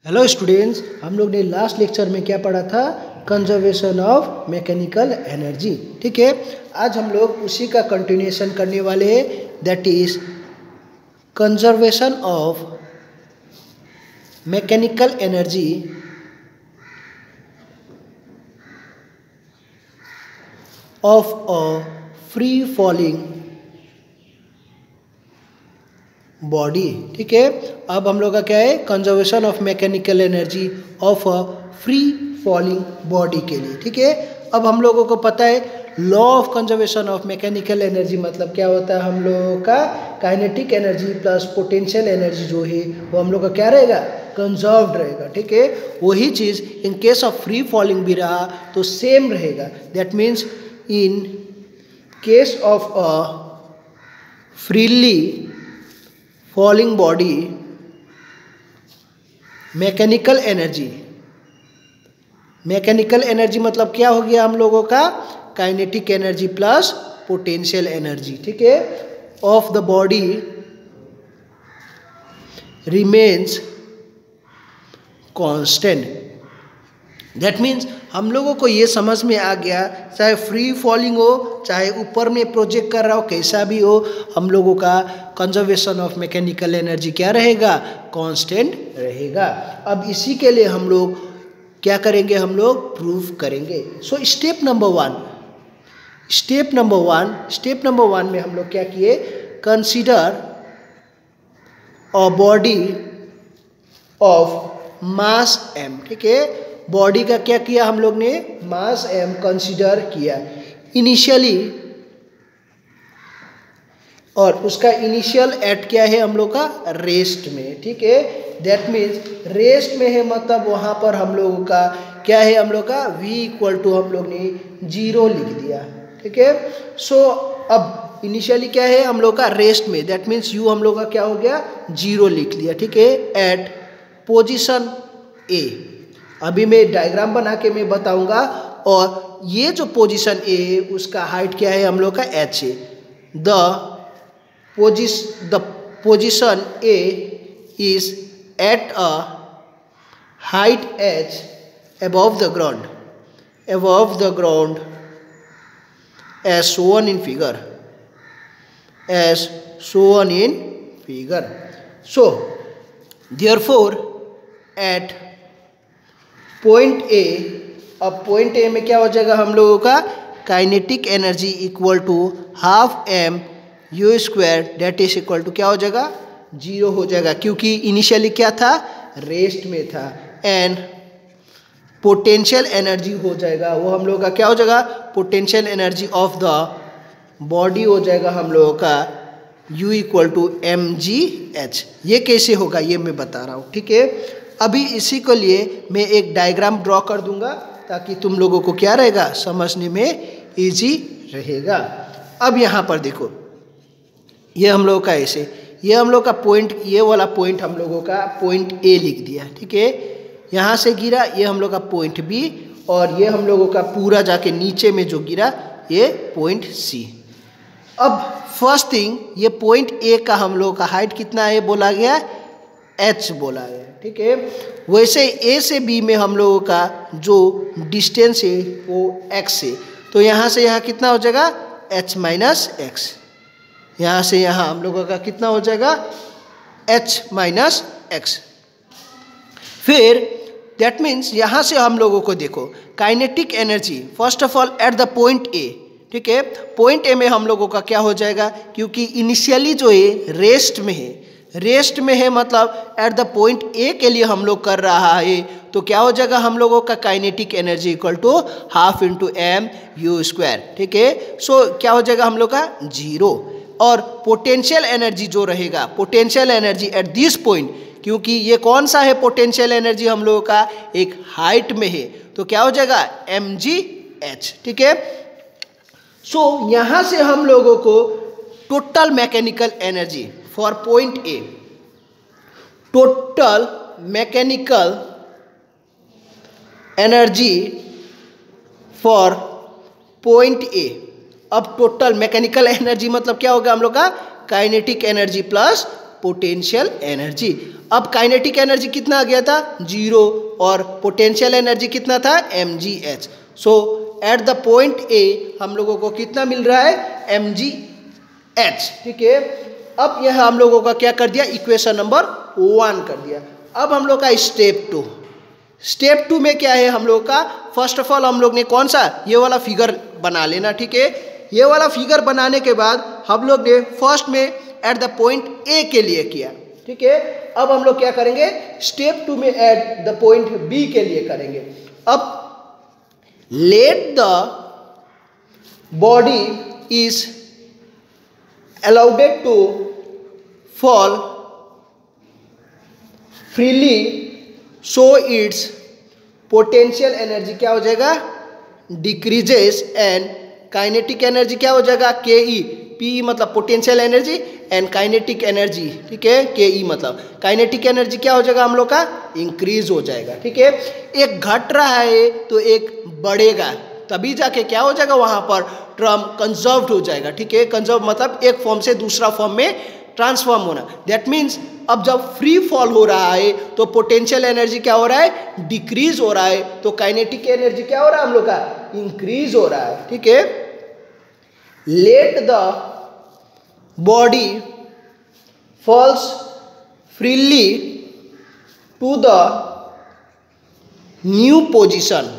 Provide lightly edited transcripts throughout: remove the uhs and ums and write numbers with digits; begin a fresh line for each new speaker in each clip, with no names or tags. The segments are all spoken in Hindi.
हेलो स्टूडेंट्स, हम लोग ने लास्ट लेक्चर में क्या पढ़ा था? Conservation of mechanical energy. ठीक है, आज हम लोग उसी का कंटिन्यूएशन करने वाले हैं, that is conservation of mechanical energy of a free falling body. ठीक है, अब हम लोग का क्या है? Conservation of mechanical energy of a free falling body के लिए। ठीक है, अब हम लोगों को पता है law of conservation of mechanical energy मतलब क्या होता है? हम लोगों का kinetic energy plus potential energy जो है वो हम लोग का क्या रहेगा? कंजर्व्ड रहेगा। ठीक है, वही चीज़ in case of free falling भी रहा तो सेम रहेगा। That means in case of a freely falling body mechanical energy मतलब क्या हो गया हम लोगों का? Kinetic energy plus potential energy. ठीक है, of the body remains constant. That means हम लोगों को ये समझ में आ गया, चाहे फ्री फॉलिंग हो चाहे ऊपर में प्रोजेक्ट कर रहा हो, कैसा भी हो, हम लोगों का कंजर्वेशन ऑफ मैकेनिकल एनर्जी क्या रहेगा? कांस्टेंट रहेगा। अब इसी के लिए हम लोग क्या करेंगे? हम लोग प्रूफ करेंगे। सो स्टेप नंबर वन में हम लोग क्या किए? Consider a body of mass m। ठीक है, बॉडी का क्या किया हम लोग ने? मास m कंसीडर किया इनिशियली, और उसका इनिशियल एट क्या है हम लोग का? रेस्ट में। ठीक है, दैट मीन्स रेस्ट में है मतलब वहाँ पर हम लोगों का क्या है? हम लोग का v इक्वल टू हम लोग ने 0 लिख दिया। ठीक है, सो अब इनिशियली क्या है हम लोग का? रेस्ट में। दैट मीन्स u हम लोग का क्या हो गया? 0 लिख लिया। ठीक है, एट पोजिशन a। अभी मैं डायग्राम बना के मैं बताऊंगा, और ये जो पोजीशन ए है उसका हाइट क्या है हम लोग का? h है। The position A is at a height h above the ground as shown in figure, so therefore at point A, अब पॉइंट ए में क्या हो जाएगा हम लोगों का? Kinetic energy equal to half m u square, that is equal to क्या हो जाएगा? 0 हो जाएगा, क्योंकि इनिशियली क्या था? रेस्ट में था। एंड पोटेंशियल एनर्जी हो जाएगा वो हम लोगों का क्या हो जाएगा? Potential energy of the body हो जाएगा हम लोगों का u इक्वल टू mgh। ये कैसे होगा ये मैं बता रहा हूँ। ठीक है, अभी इसी के लिए मैं एक डायग्राम ड्रॉ कर दूंगा ताकि तुम लोगों को क्या रहेगा? समझने में इजी रहेगा। अब यहाँ पर देखो, ये हम लोगों का ऐसे, ये हम लोग का पॉइंट, ये वाला पॉइंट हम लोगों का पॉइंट ए लिख दिया। ठीक है, यहाँ से गिरा ये हम लोग का पॉइंट बी, और ये हम लोगों का पूरा जाके नीचे में जो गिरा ये पॉइंट सी। अब फर्स्ट थिंग, ये पॉइंट ए का हम लोग का हाइट कितना है बोला गया? h बोला है। ठीक है, वैसे a से b में हम लोगों का जो डिस्टेंस है वो x है, तो यहाँ से यहाँ कितना हो जाएगा? h minus x. यहाँ से यहाँ हम लोगों का कितना हो जाएगा? h minus x. फिर दैट मीन्स यहाँ से हम लोगों को देखो kinetic energy first of all at the point A. ठीक है, पॉइंट ए में हम लोगों का क्या हो जाएगा? क्योंकि इनिशियली जो है रेस्ट में है मतलब एट द पॉइंट ए के लिए हम लोग कर रहा है, तो क्या हो जाएगा हम लोगों का? Kinetic energy equal to half into m u square. ठीक है, सो क्या हो जाएगा हम लोग का? 0। और पोटेंशियल एनर्जी जो रहेगा, potential energy at this point, क्योंकि ये कौन सा है पोटेंशियल एनर्जी हम लोगों का? एक हाइट में है, तो क्या हो जाएगा? mgh। ठीक है, सो यहाँ से हम लोगों को total mechanical energy for point A, total mechanical energy for point A. अब टोटल मैकेनिकल एनर्जी मतलब क्या होगा हम लोग का? Kinetic energy plus potential energy. अब काइनेटिक एनर्जी कितना आ गया था 0 और पोटेंशियल एनर्जी कितना था mgh। So eight the point A हम लोगों को कितना मिल रहा है mgh। ठीक है, अब यह हम लोगों का क्या कर दिया इक्वेशन नंबर 1 कर दिया। अब हम लोग का स्टेप 2 में क्या है हम लोग का, फर्स्ट ऑफ ऑल हम लोग ने कौन सा ये वाला फिगर बना लेना। ठीक है, ये वाला फिगर बनाने के बाद हम लोग ने फर्स्ट में एट द पॉइंट ए के लिए किया। ठीक है, अब हम लोग क्या करेंगे स्टेप 2 में एट द पॉइंट बी के लिए करेंगे। अब let the body is allowed to fall freely so its potential energy क्या हो जाएगा डिक्रीजेस एंड काइनेटिक एनर्जी क्या हो जाएगा के ई, पी मतलब potential energy and kinetic energy. ठीक है, के ई मतलब काइनेटिक एनर्जी क्या हो जाएगा हम लोग का इंक्रीज हो जाएगा। ठीक है, एक घट रहा है तो एक बढ़ेगा, तभी जाके क्या हो जाएगा वहाँ पर टर्म कंजर्व्ड हो जाएगा। ठीक है, कंजर्व मतलब एक फॉर्म से दूसरा फॉर्म में ट्रांसफॉर्म होना। दैट मीन्स अब जब फ्री फॉल हो रहा है तो पोटेंशियल एनर्जी क्या हो रहा है डिक्रीज हो रहा है, तो काइनेटिक एनर्जी क्या हो रहा है हम लोग का इंक्रीज हो रहा है। ठीक है, let the body falls freely to the new position.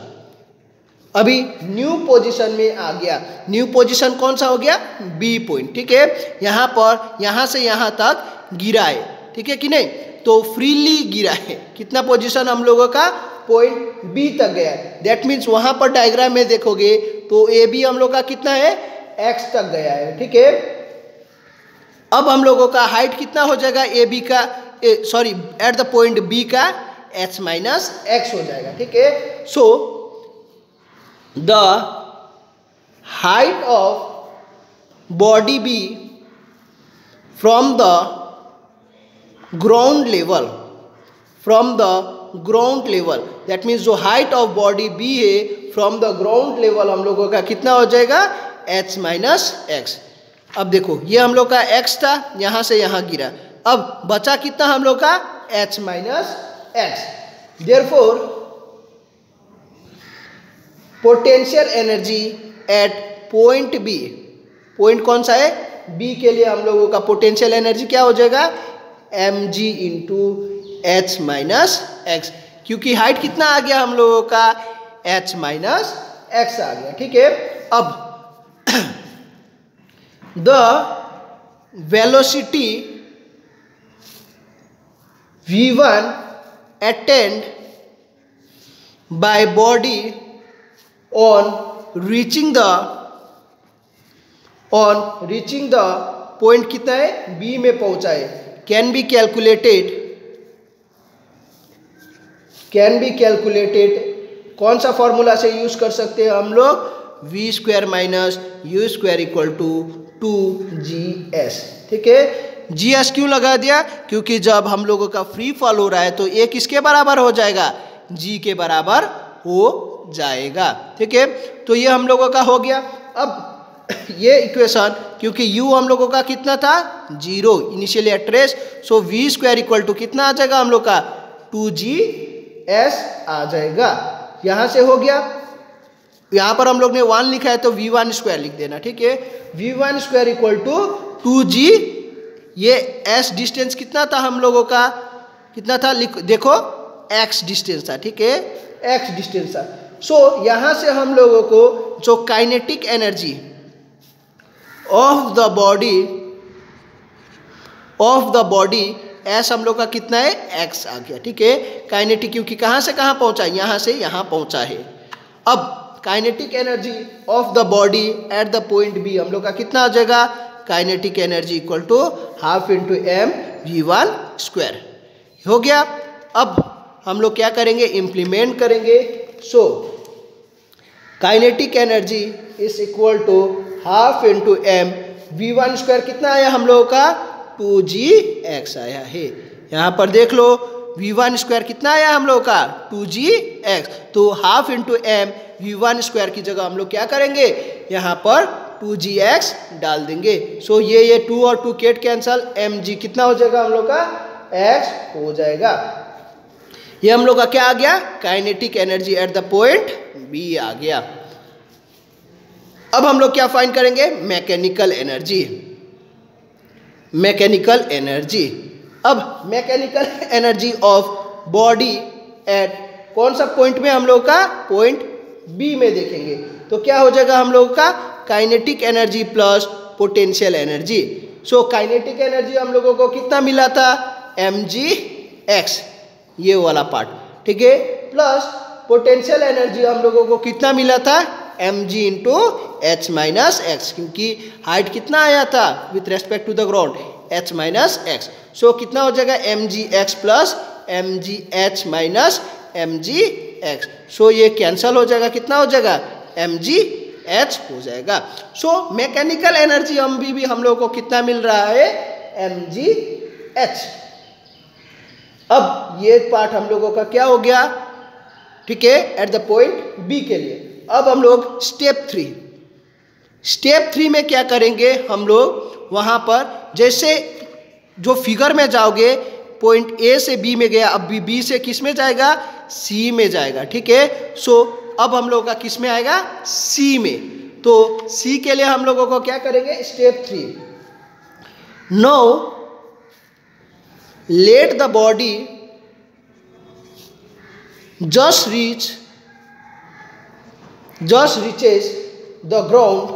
अभी न्यू पोजीशन में आ गया, न्यू पोजीशन कौन सा हो गया बी पॉइंट। ठीक है, यहाँ पर यहाँ से यहाँ तक गिरा है। ठीक है कि नहीं, तो फ्रीली गिरा है, कितना पोजीशन हम लोगों का पॉइंट बी तक गया है। दैट मीन्स वहाँ पर डायग्राम में देखोगे तो ए बी हम लोग का कितना है एक्स तक गया है। ठीक है, अब हम लोगों का हाइट कितना हो जाएगा ए बी का sorry at the point B का h माइनस एक्स हो जाएगा। ठीक है, so the height of body B from the ground level, that means जो हाइट ऑफ बॉडी बी है फ्रॉम द ग्राउंड लेवल हम लोगों का कितना हो जाएगा h माइनस एक्स। अब देखो ये हम लोग का x था, यहाँ से यहाँ गिरा, अब बचा कितना हम लोग का h minus X. Therefore potential energy at point B, point कौन सा है बी के लिए हम लोगों का पोटेंशियल एनर्जी क्या हो जाएगा mg into H minus X, क्योंकि हाइट कितना आ गया हम लोगों का h माइनस एक्स आ गया। ठीक है, अब the velocity v1 attained by body on reaching the point कितना है B में पहुंचा है कैन बी कैलकुलेटेड कौन सा फॉर्मूला से यूज कर सकते हैं हम लोग v square minus U square equal to 2gs। ठीक है, gs क्यों लगा दिया, क्योंकि जब हम लोगों का फ्री फॉल हो रहा है तो a किसके बराबर हो जाएगा g के बराबर हो जाएगा। ठीक है, तो ये हम लोगों का हो गया। अब ये इक्वेशन क्योंकि u हम लोगों का कितना था 0 initially at rest, so v square equal to कितना आ जाएगा हम लोग का 2gs आ जाएगा। यहाँ से हो गया, यहाँ पर हम लोग ने 1 लिखा है तो v1 स्क्वायर लिख देना। ठीक है, v1 square equal to 2g, ये s डिस्टेंस कितना था हम लोगों का कितना था देखो x डिस्टेंस था। ठीक है, x डिस्टेंस था। सो यहाँ से हम लोगों को जो kinetic energy of the body s हम लोग का कितना है x आ गया। ठीक है, काइनेटिक क्योंकि कहाँ से कहाँ पहुँचा यहाँ से यहाँ पहुँचा है। अब kinetic energy of the body at the point B हम लोग का कितना आ जाएगा kinetic energy equal to half into M v1 square हो गया। अब हम लोग क्या करेंगे इम्प्लीमेंट करेंगे। So kinetic energy is equal to half into M v1 square कितना आया हम लोगों का 2gx आया है। यहाँ पर देख लो v1 स्क्वायर कितना आया हम लोग का 2gx, तो half into M v1 square की जगह हम लोग क्या करेंगे यहाँ पर 2gx डाल देंगे। सो ये 2 और 2 गेट कैंसल, mg कितना हो जाएगा हम लोग का x हो जाएगा। ये हम लोग का क्या आ गया, kinetic energy at the point B आ गया। अब हम लोग क्या फाइंड करेंगे, मैकेनिकल एनर्जी। मैकेनिकल एनर्जी, अब mechanical energy of body at कौन सा पॉइंट में हम लोग का, पॉइंट बी में देखेंगे। तो क्या हो जाएगा हम लोग का, kinetic energy plus potential energy. So kinetic energy हम लोगों को कितना मिला था, mgx, ये वाला पार्ट, ठीक है, प्लस पोटेंशियल एनर्जी हम लोगों को कितना मिला था, mg into h minus X, क्योंकि हाइट कितना आया था with respect to the ground, h minus X. So कितना हो जाएगा, mgx plus mgh minus mgx। So ये कैंसल हो जाएगा, कितना हो जाएगा, mgh हो जाएगा। सो मैकेनिकल एनर्जी हम लोगों को कितना मिल रहा है, mgh। अब ये पार्ट हम लोगों का क्या हो गया, ठीक है, एट द पॉइंट बी के लिए। अब हम लोग स्टेप 3 में क्या करेंगे, हम लोग वहाँ पर जैसे जो फिगर में जाओगे, पॉइंट ए से बी में गया, अब बी से किस में जाएगा, सी में जाएगा, ठीक है। सो अब हम लोग का किस में आएगा, सी में। तो सी के लिए हम लोगों को क्या करेंगे, step 3, now let the body just reaches the ground,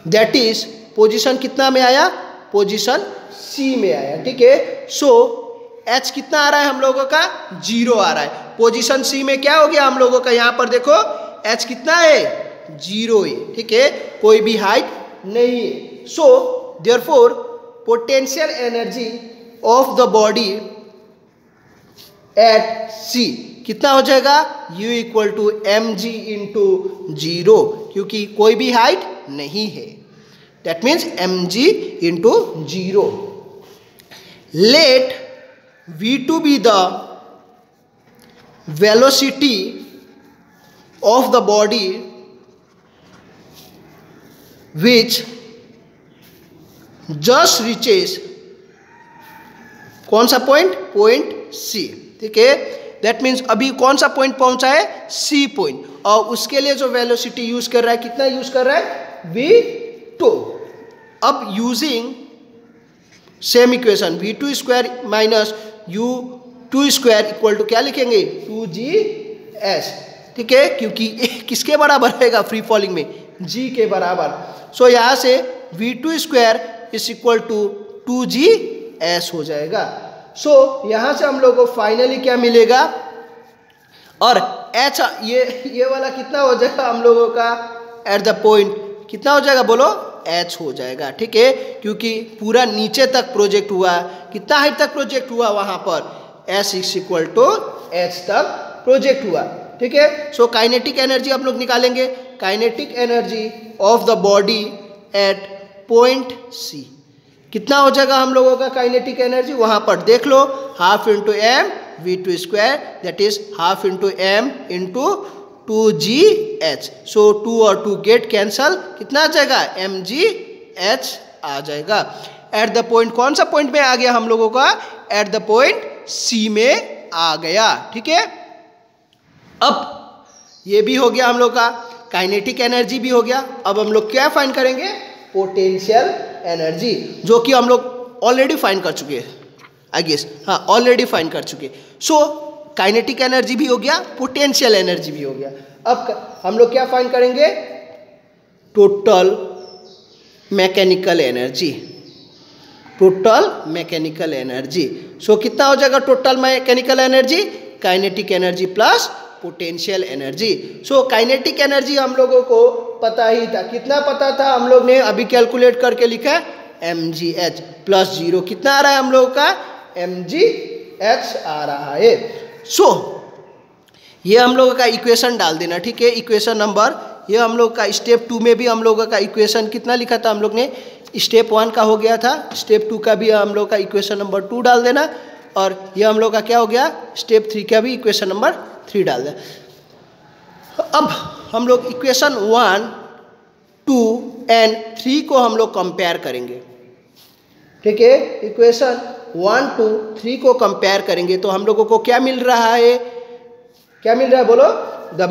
that is position कितना में आया, पोजीशन सी में आया, ठीक है। सो एच कितना आ रहा है हम लोगों का, 0 आ रहा है। पोजीशन सी में क्या हो गया हम लोगों का, यहाँ पर देखो एच कितना है, 0 है, ठीक है, कोई भी हाइट नहीं है। So therefore potential energy of the body at C कितना हो जाएगा, U equal to mg into 0, क्योंकि कोई भी हाइट नहीं है, that means mg into 0। Let v2 be the velocity of the body which just reaches कौन सा पॉइंट, पॉइंट सी, ठीक है। दैट मीन्स अभी कौन सा पॉइंट पहुंचा है, सी पॉइंट, और उसके लिए जो वेलोसिटी यूज कर रहा है, कितना यूज कर रहा है, v2। अब using same equation, v2 square minus u2 square equal to क्या लिखेंगे, 2gs, ठीक है, क्योंकि किसके बराबर रहेगा फ्री फॉलिंग में, g के बराबर। सो यहाँ से v2 square is equal to 2gs हो जाएगा। सो यहाँ से हम लोग को फाइनली क्या मिलेगा, और h ये वाला कितना हो जाएगा हम लोगों का एट द पॉइंट, कितना हो जाएगा बोलो, h हो जाएगा, ठीक है, क्योंकि पूरा नीचे तक प्रोजेक्ट हुआ, कितना हाइट तक प्रोजेक्ट हुआ वहाँ पर, s is equal to h तक प्रोजेक्ट हुआ, ठीक है। सो काइनेटिक एनर्जी हम लोग निकालेंगे, kinetic energy of the body at point C कितना हो जाएगा हम लोगों का काइनेटिक एनर्जी, वहाँ पर देख लो, half into M v2 square, that is half into M into 2gh। So 2 और 2 गेट कैंसल, कितना आ जाएगा, mgh आ जाएगा। एट द पॉइंट, कौन सा पॉइंट में आ गया हम लोगों का, एट द पॉइंट सी में आ गया, ठीक है। अब ये भी हो गया हम लोग का, काइनेटिक एनर्जी भी हो गया। अब हम लोग क्या फाइंड करेंगे, पोटेंशियल एनर्जी, जो कि हम लोग ऑलरेडी फाइंड कर चुके हैं, आई गेस, हाँ ऑलरेडी फाइंड कर चुके। सो काइनेटिक एनर्जी भी हो गया, पोटेंशियल एनर्जी भी हो गया। अब हम लोग क्या फाइंड करेंगे, total mechanical energy, total mechanical energy. So कितना हो जाएगा total mechanical energy, kinetic energy plus potential energy. So kinetic energy हम लोगों को पता ही था, कितना पता था, हम लोग ने अभी कैलकुलेट करके लिखा है, mgh प्लस 0, कितना आ रहा है हम लोगों का, mgh आ रहा है। सो ये हम लोगों का इक्वेशन डाल देना, ठीक है, इक्वेशन नंबर, ये हम लोग का स्टेप 2 में भी हम लोगों का इक्वेशन कितना लिखा था हम लोग ने, स्टेप 1 का हो गया था, स्टेप 2 का भी हम लोग का इक्वेशन नंबर 2 डाल देना, और ये हम लोग का क्या हो गया, स्टेप 3 का भी इक्वेशन नंबर 3 डाल देना। अब हम लोग इक्वेशन 1, 2 एंड 3 को हम लोग कंपेयर करेंगे। ठीक है, इक्वेशन 1, 2, 3 को कंपेयर करेंगे तो हम लोगों को क्या मिल रहा है, क्या मिल रहा है बोलो? The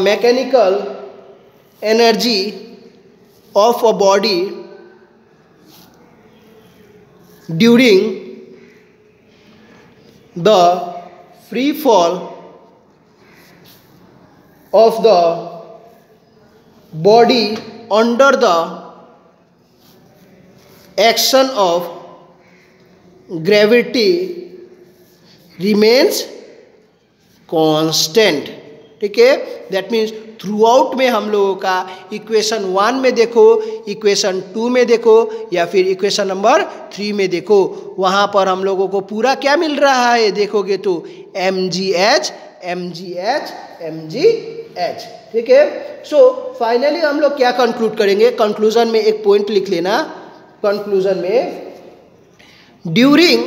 mechanical energy of a body during the free fall of the body under the action of gravity remains constant। ठीक है, दैट मीन्स थ्रू आउट में हम लोगों का इक्वेशन 1 में देखो, इक्वेशन 2 में देखो या फिर इक्वेशन नंबर 3 में देखो, वहाँ पर हम लोगों को पूरा क्या मिल रहा है देखोगे तो mgh mgh mgh। ठीक है, सो फाइनली हम लोग क्या कंक्लूड करेंगे, कंक्लूजन में एक पॉइंट लिख लेना, कंक्लूजन में during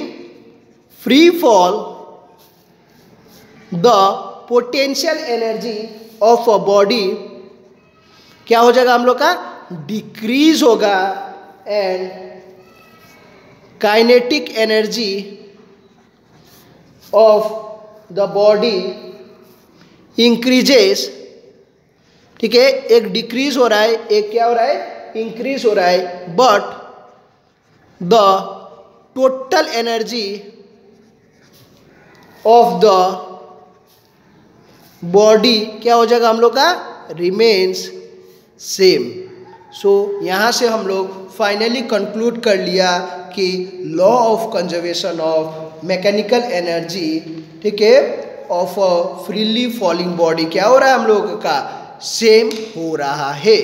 free fall the potential energy of a body क्या हो जाएगा हम लोग का, डिक्रीज होगा, and kinetic energy of the body increases. ठीक है, एक डिक्रीज हो रहा है, एक क्या हो रहा है, इंक्रीज हो रहा है, but the total energy of the body क्या हो जाएगा हम लोग का, रिमेन्स सेम। सो यहाँ से हम लोग फाइनली कंक्लूड कर लिया कि law of conservation of mechanical energy, ठीक है, of a freely falling body क्या हो रहा है हम लोग का, सेम हो रहा है।